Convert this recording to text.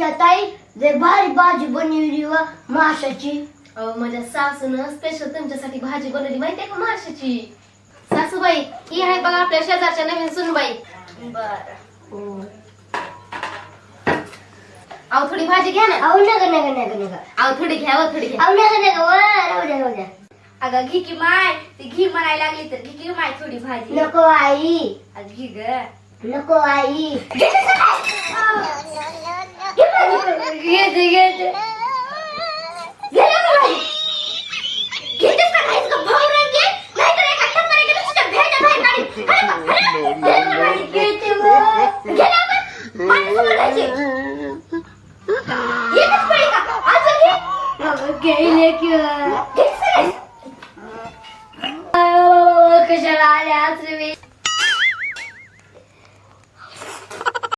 ताई लय भारी भाजी बनवली व माशाची. माझ्या सासून स्पेशल तुमच्यासाठी भाजी बनवली माहितीये का माशाची. सासूबाई ही आहे बघा आपल्या शेजारच्या नवीन सुनबाई. बर अहो थोडी भाजी घ्या ना. अहो नका अहो थोडी घ्या हो थोडी घ्या. अहो नका व राहू द्या. अगं घी की माय ती घी म्हणायला लागली तर घी की माय थोडी भाजी. नको आई अगं घी ग. नको आई. गेले किंवा